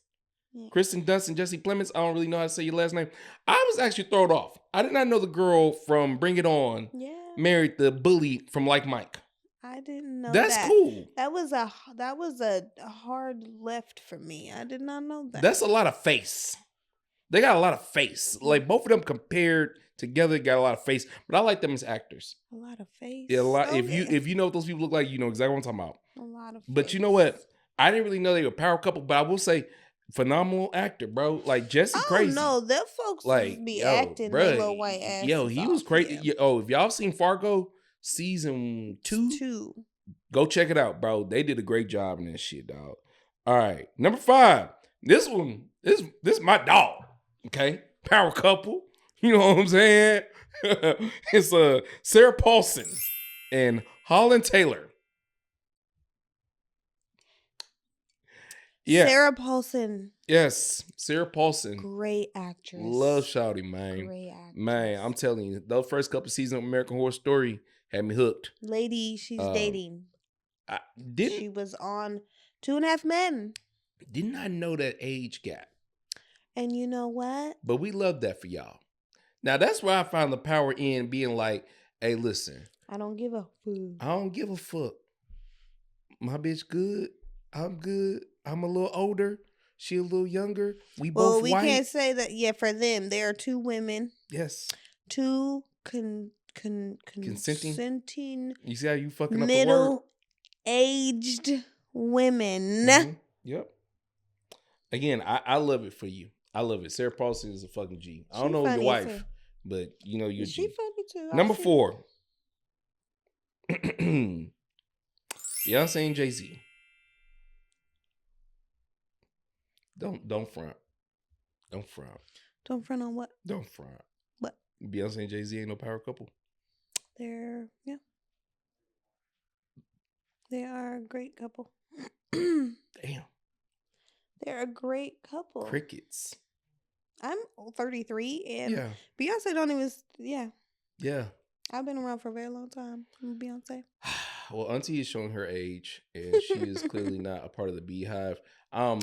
Yeah. Kristen Dunst and Jesse Plemons. I don't really know how to say your last name. I was actually thrown off. I did not know the girl from Bring It On married the bully from Like Mike. I didn't know That's cool. That was a hard left for me. I did not know that. That's a lot of face. They got a lot of face. Like both of them compared together got a lot of face. But I like them as actors. A lot of face. Yeah, a lot. Okay. If you know what those people look like, you know exactly what I'm talking about. A lot of face. But you know what? I didn't really know they were a power couple, but I will say phenomenal actor, bro. Like Jesse crazy. No, them folks like be acting their little white ass. Yo, he was crazy. Yeah. If y'all seen Fargo season 2, go check it out, bro. They did a great job in this shit, dog. All right, number 5. This one, this is my dog. Okay, power couple. You know what I'm saying? It's Sarah Paulson and Holland Taylor. Yeah, Sarah Paulson. Yes, Sarah Paulson. Great actress. Love Shawty, man. Great actress. Man, I'm telling you, those first couple seasons of American Horror Story had me hooked. Lady, she's dating. She was on 2.5 Men. Did not know that age gap. And you know what? But we love that for y'all. Now, that's where I find the power in being like, hey, listen. I don't give a fuck. I don't give a fuck. My bitch good. I'm good. I'm a little older. She a little younger. We both white. Can't say that. Yeah, for them, there are 2 women. Yes. 2 consenting. You see how you fucking up the word? Middle-aged women. Mm-hmm. Yep. Again, I love it for you. I love it. Sarah Paulson is a fucking G. I don't know your wife, but you know you're a G. She funny too. Number 4. Beyonce and Jay-Z. Don't front. Don't front. Don't front on what? Don't front. What? Beyonce and Jay-Z ain't no power couple. They are a great couple. Damn. They're a great couple. Crickets. I'm 33 and yeah. Beyonce don't even, Yeah. I've been around for a very long time. I'm Beyonce. Well, Auntie is showing her age, and she is clearly not a part of the Beehive. I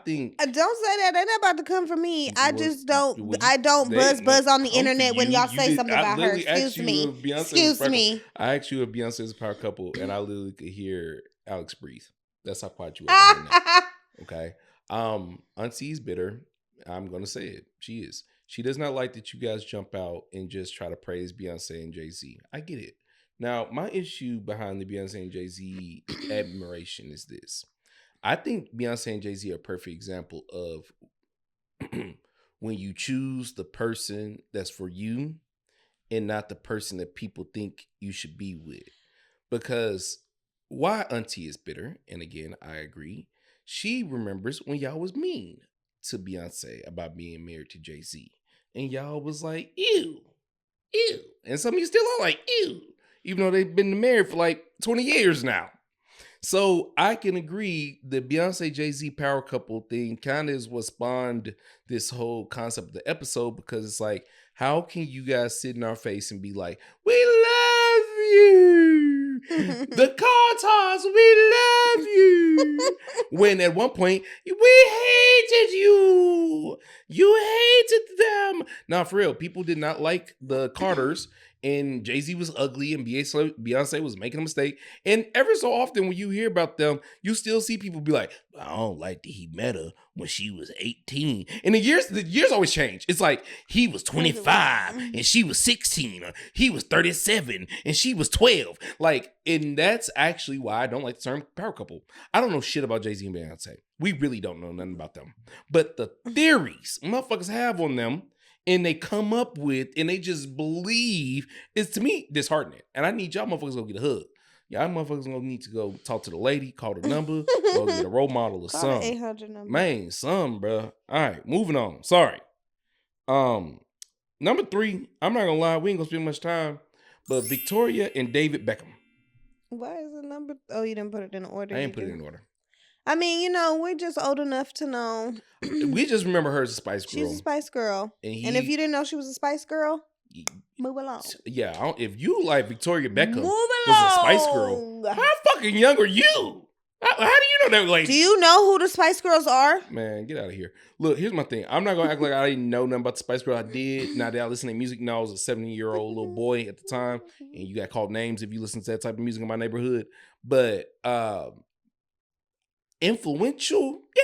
think. Don't say that. They're not about to come for me. I just don't. I don't buzz on the internet when y'all say something about her. Excuse me. Excuse me. I asked you if Beyonce is a power couple, and I literally could hear Alex breathe. That's how quiet you are. Okay. Auntie's bitter. I'm gonna say it. She is. She does not like that you guys jump out and just try to praise Beyonce and Jay-Z. I get it. Now, my issue behind the Beyonce and Jay-Z admiration is this. I think Beyonce and Jay-Z are a perfect example of when you choose the person that's for you and not the person that people think you should be with. Because why Auntie is bitter, and again, I agree, she remembers when y'all was mean to Beyonce about being married to Jay-Z. And y'all was like, ew, ew. And some of you still are like, ew. Even though they've been married for like 20 years now. So I can agree the Beyonce Jay-Z power couple thing kind of is what spawned this whole concept of the episode, because it's like, how can you guys sit in our face and be like, we love you, the Carters, we love you, when at one point we hated you hated them. Now for real, people did not like the Carters. And Jay-Z was ugly and Beyonce was making a mistake. And every so often when you hear about them, you still see people be like, I don't like that he met her when she was 18. And the years always change. It's like he was 25 and she was 16. Or he was 37 and she was 12. Like, and that's actually why I don't like the term power couple. I don't know shit about Jay-Z and Beyonce. We really don't know nothing about them. But the theories motherfuckers have on them, and they come up with, and they just believe, is to me disheartening. And I need y'all motherfuckers to go get a hug. Y'all motherfuckers gonna need to go talk to the lady, call the number, go get a role model or something. 800 number. Man, some, bro. All right, moving on. Sorry. Number 3, I'm not gonna lie, we ain't gonna spend much time, but Victoria and David Beckham. Why is the number? Oh, you didn't put it in order. I ain't put it in order. I mean, we're just old enough to know. We just remember her as a Spice Girl. She's a Spice Girl. And if you didn't know she was a Spice Girl, move along. Yeah, if you like Victoria Beckham was a Spice Girl, how fucking young are you? How do you know that lady? Do you know who the Spice Girls are? Man, get out of here. Look, here's my thing. I'm not going to act like I didn't know nothing about the Spice Girl. I did. Now that I listen to music, I was a 70-year-old little boy at the time. And you got called names if you listen to that type of music in my neighborhood. But influential, yeah.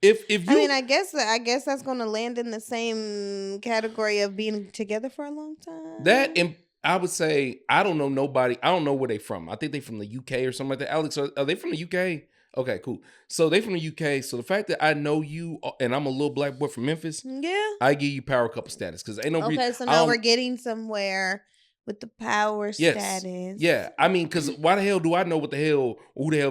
If you, I mean, I guess that's going to land in the same category of being together for a long time. That, and I would say, I don't know nobody. I don't know where they from. I think they from the UK or something like that. Alex, are they from the UK? Okay, cool. So they from the UK. So the fact that I know you and I'm a little black boy from Memphis, yeah, I give you power couple status because ain't no reason. Okay, so now we're getting somewhere with the power status. Yeah. I mean, because why the hell do I know who the hell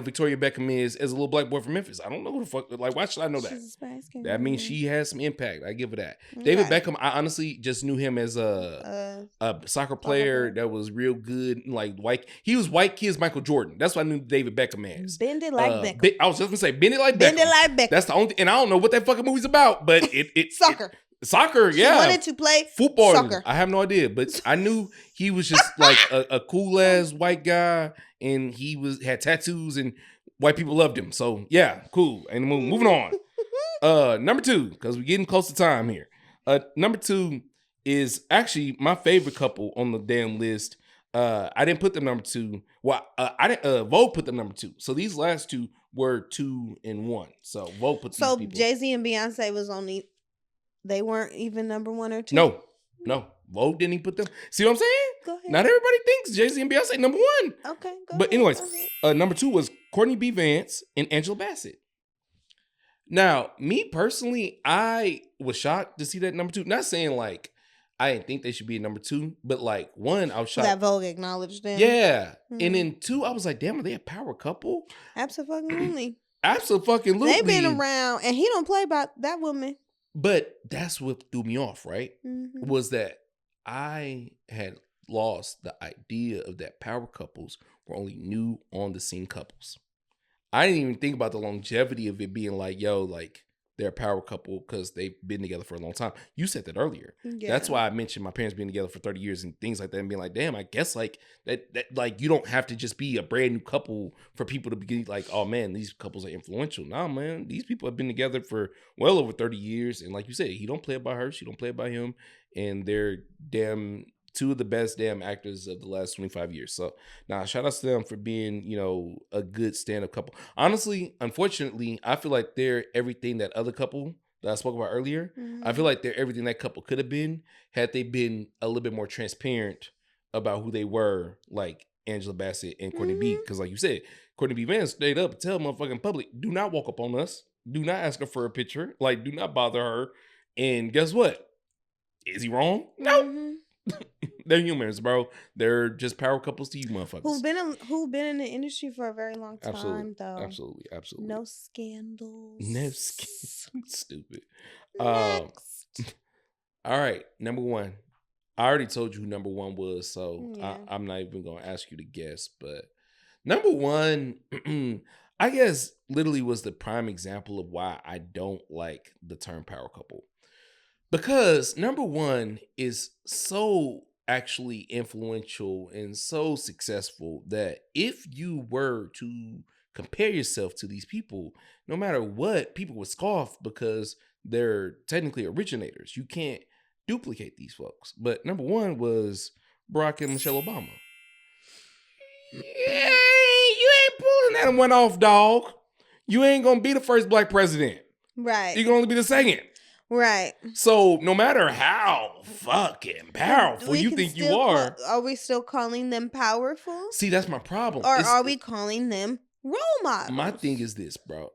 Victoria Beckham is as a little black boy from Memphis? I don't know who the fuck. Like, why should I know that? She's a Spice Girl. That means she has some impact. I give her that. Okay. David Beckham, I honestly just knew him as a soccer player that was real good. Like he was white kids Michael Jordan. That's what I knew David Beckham as. Bend it like Beckham. I was just gonna say bend it like Beckham. Bend it like Beckham. That's the only. And I don't know what that fucking movie's about, but it's soccer. Soccer, yeah. She wanted to play football. Soccer. I have no idea, but I knew he was just like a cool ass white guy, and he had tattoos, and white people loved him. So yeah, cool. And moving on. Number 2, because we're getting close to time here. Number 2 is actually my favorite couple on the damn list. I didn't put them number 2. Well, I didn't. Vogue put them number 2. So these last 2 were 2 and 1. So Vogue put these people. So Jay-Z and Beyonce was only. They weren't even number 1 or 2? No. Vogue didn't even put them. See what I'm saying? Go ahead. Not everybody thinks Jay-Z and Beyonce number 1. Okay, But anyways, number 2 was Courtney B. Vance and Angela Bassett. Now, me personally, I was shocked to see that number 2. Not saying like I didn't think they should be at number 2, but like 1, I was shocked that Vogue acknowledged them. Yeah, and then 2, I was like, damn, are they a power couple? Absolutely. Absolutely. They've been around, and he don't play about that woman. But that's what threw me off, right? Mm-hmm. Was that I had lost the idea of that power couples were only new on the scene couples. I didn't even think about the longevity of it being like, yo, like they're a power couple because they've been together for a long time. You said that earlier. Yeah. That's why I mentioned my parents being together for 30 years and things like that and being like, damn, I guess like that like you don't have to just be a brand new couple for people to be like, oh man, these couples are influential. Nah, man, these people have been together for well over 30 years. And like you said, he don't play it by her, she don't play it by him. And they're damn 2 of the best damn actors of the last 25 years. So, shout out to them for being, a good stand-up couple. Honestly, unfortunately, I feel like they're everything that other couple that I spoke about earlier. Mm-hmm. I feel like they're everything that couple could have been had they been a little bit more transparent about who they were, like Angela Bassett and Courtney B. Because like you said, Courtney B. Vance stayed up and tell motherfucking public, do not walk up on us. Do not ask her for a picture. Like, do not bother her. And guess what? Is he wrong? No. Mm-hmm. They're humans, bro. They're just power couples to you motherfuckers. Who've been in the industry for a very long time, though. Absolutely. No scandals. Stupid. Next. All right, number 1. I already told you who number 1 was, so yeah. I'm not even going to ask you to guess. But number 1, I guess, literally was the prime example of why I don't like the term power couple. Because number 1 is so actually influential and so successful that if you were to compare yourself to these people, no matter what, people would scoff because they're technically originators. You can't duplicate these folks. But number 1 was Barack and Michelle Obama. Yeah, you ain't pulling that one off, dog. You ain't gonna be the first black president. Right. You're gonna only be the second. Right. So no matter how fucking powerful you think you are we still calling them powerful? See, that's my problem. Or are we calling them role models? My thing is this, bro.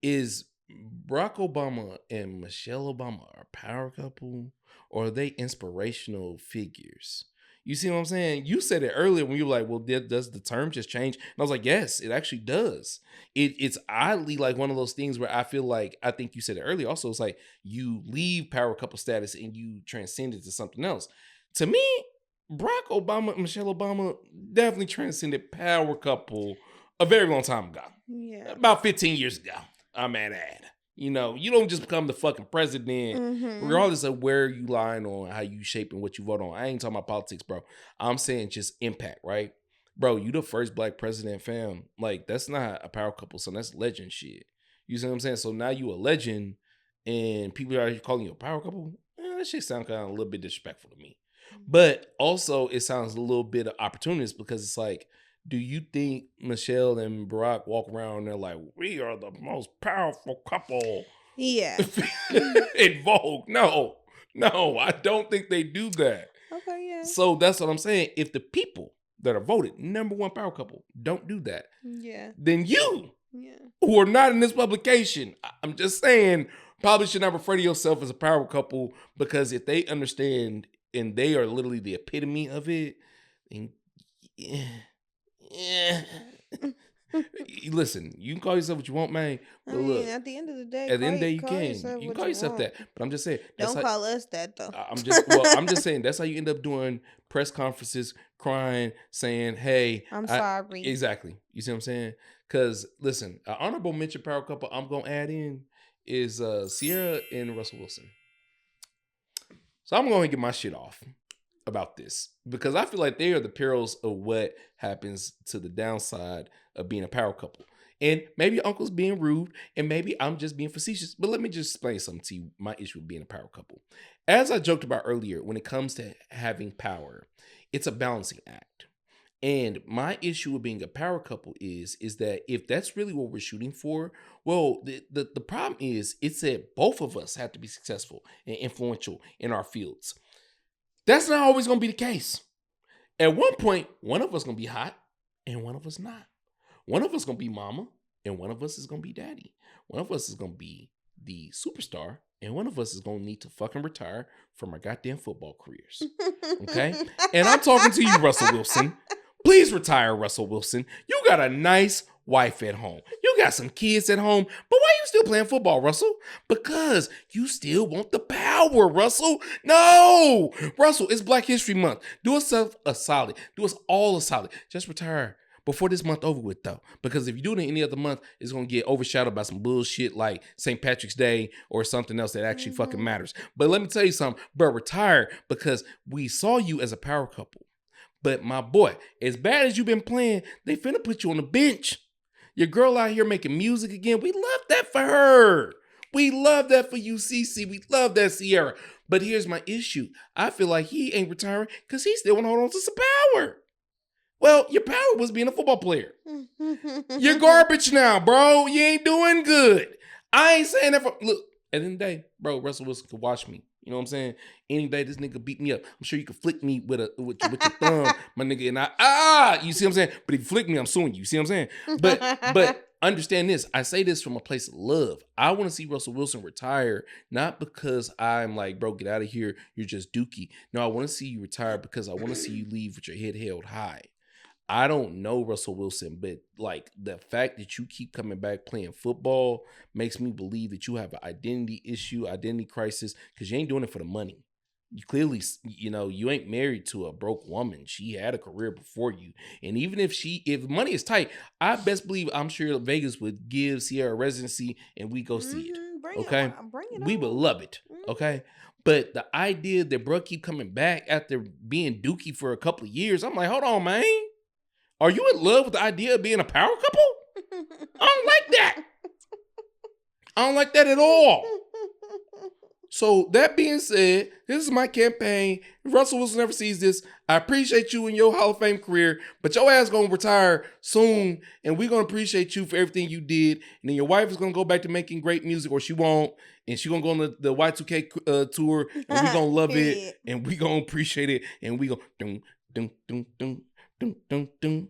Is Barack Obama and Michelle Obama a power couple, or are they inspirational figures? You see what I'm saying? You said it earlier when you were like, well, does the term just change? And I was like, yes, it actually does. It's oddly like one of those things where I feel like, I think you said it earlier also, it's like you leave power couple status and you transcend it to something else. To me, Barack Obama and Michelle Obama definitely transcended power couple a very long time ago. Yeah. About 15 years ago, I'm at ad. You don't just become the fucking president, regardless of where you lying on how you shaping what you vote on. I ain't talking about politics, bro. I'm saying just impact, right? Bro, you the first black president, fam. Like, that's not a power couple, son. That's legend shit. You see what I'm saying? So now you a legend, and people are calling you a power couple? That shit sounds kind of a little bit disrespectful to me. But also, it sounds a little bit of opportunist because it's like, do you think Michelle and Barack walk around and they're like, we are the most powerful couple? Yeah. In Vogue? No, I don't think they do that. Okay, yeah. So that's what I'm saying. If the people that are voted number 1 power couple don't do that, yeah, then you, who are not in this publication, I'm just saying, probably should not refer to yourself as a power couple, because if they understand and they are literally the epitome of it, then yeah. Listen, you can call yourself what you want, man. But look, at the end of the day, you can call yourself that. But I'm just saying, don't call us that though. I'm just saying that's how you end up doing press conferences, crying, saying, "Hey, I'm sorry." Exactly. You see what I'm saying? Because listen, an honorable mention power couple I'm gonna add in is Sierra and Russell Wilson. So I'm going to get my shit off about this, because I feel like they are the perils of what happens to the downside of being a power couple. And maybe Uncle's being rude, and maybe I'm just being facetious, but let me just explain something to you, my issue with being a power couple. As I joked about earlier, when it comes to having power, it's a balancing act. And my issue with being a power couple is that if that's really what we're shooting for, well, the problem is it's that both of us have to be successful and influential in our fields. That's not always going to be the case. At one point, one of us is going to be hot and one of us not. One of us is going to be mama and one of us is going to be daddy. One of us is going to be the superstar, and one of us is going to need to fucking retire from our goddamn football careers. Okay? And I'm talking to you, Russell Wilson. Please retire, Russell Wilson. You got a nice wife at home. You got some kids at home. But why are you still playing football, Russell? Because you still want the power, Russell. No! Russell, it's Black History Month. Do yourself a solid. Do us all a solid. Just retire before this month over with, though. Because if you do it in any other month, it's going to get overshadowed by some bullshit like St. Patrick's Day or something else that actually fucking matters. But let me tell you something. Bro, retire because we saw you as a power couple. But my boy, as bad as you've been playing, they finna put you on the bench. Your girl out here making music again. We love that for her. We love that for you, Cece. We love that, Sierra. But here's my issue. I feel like he ain't retiring because he still want to hold on to some power. Well, your power was being a football player. You're garbage now, bro. You ain't doing good. I ain't saying that for... Look, at the end of the day, bro, Russell Wilson could watch me. You know what I'm saying? Any day this nigga beat me up, I'm sure you could flick me with your thumb, my nigga, and you see what I'm saying? But if you flick me, I'm suing you. See what I'm saying? But understand this. I say this from a place of love. I want to see Russell Wilson retire, not because I'm like, bro, get out of here. You're just dookie. No, I want to see you retire because I want to see you leave with your head held high. I don't know Russell Wilson, but like the fact that you keep coming back playing football makes me believe that you have an identity issue, identity crisis, because you ain't doing it for the money. You clearly, you ain't married to a broke woman. She had a career before you. And even if money is tight, I best believe I'm sure Vegas would give Sierra a residency and we go see it. Okay? We would love it. Okay? But the idea that bro keep coming back after being dookie for a couple of years, I'm like, hold on, man. Are you in love with the idea of being a power couple? I don't like that. I don't like that at all. So that being said, this is my campaign. If Russell Wilson ever sees this, I appreciate you in your Hall of Fame career, but your ass gonna retire soon, and we're gonna appreciate you for everything you did. And then your wife is gonna go back to making great music, or she won't, and she's gonna go on the Y2K tour, and we're gonna love it, and we're gonna appreciate it, and we're gonna dum dum dum dum dum dum dum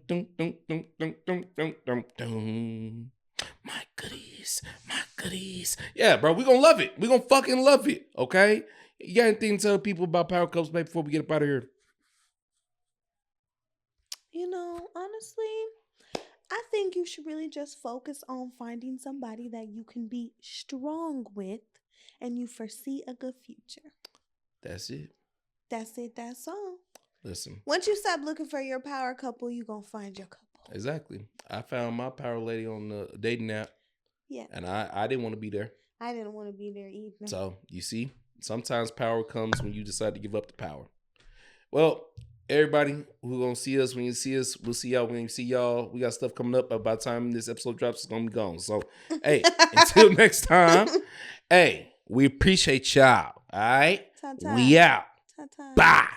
dum dum dum dum dum dum dum dum. My goodies. Yeah, bro, we're gonna love it. We're gonna fucking love it, okay? You got anything to tell people about power couples, babe, before we get up out of here? Honestly, I think you should really just focus on finding somebody that you can be strong with and you foresee a good future. That's it. That's all. Listen. Once you stop looking for your power couple, you're gonna find your couple. Exactly. I found my power lady on the dating app. Yeah. And I didn't want to be there. I didn't want to be there either. So, you see, sometimes power comes when you decide to give up the power. Well, everybody who's going to see us, when you see us, we'll see y'all when you see y'all. We got stuff coming up. By the time this episode drops, it's going to be gone. So, hey, until next time, hey, we appreciate y'all. All right? Ta-ta. We out. Ta-ta. Bye.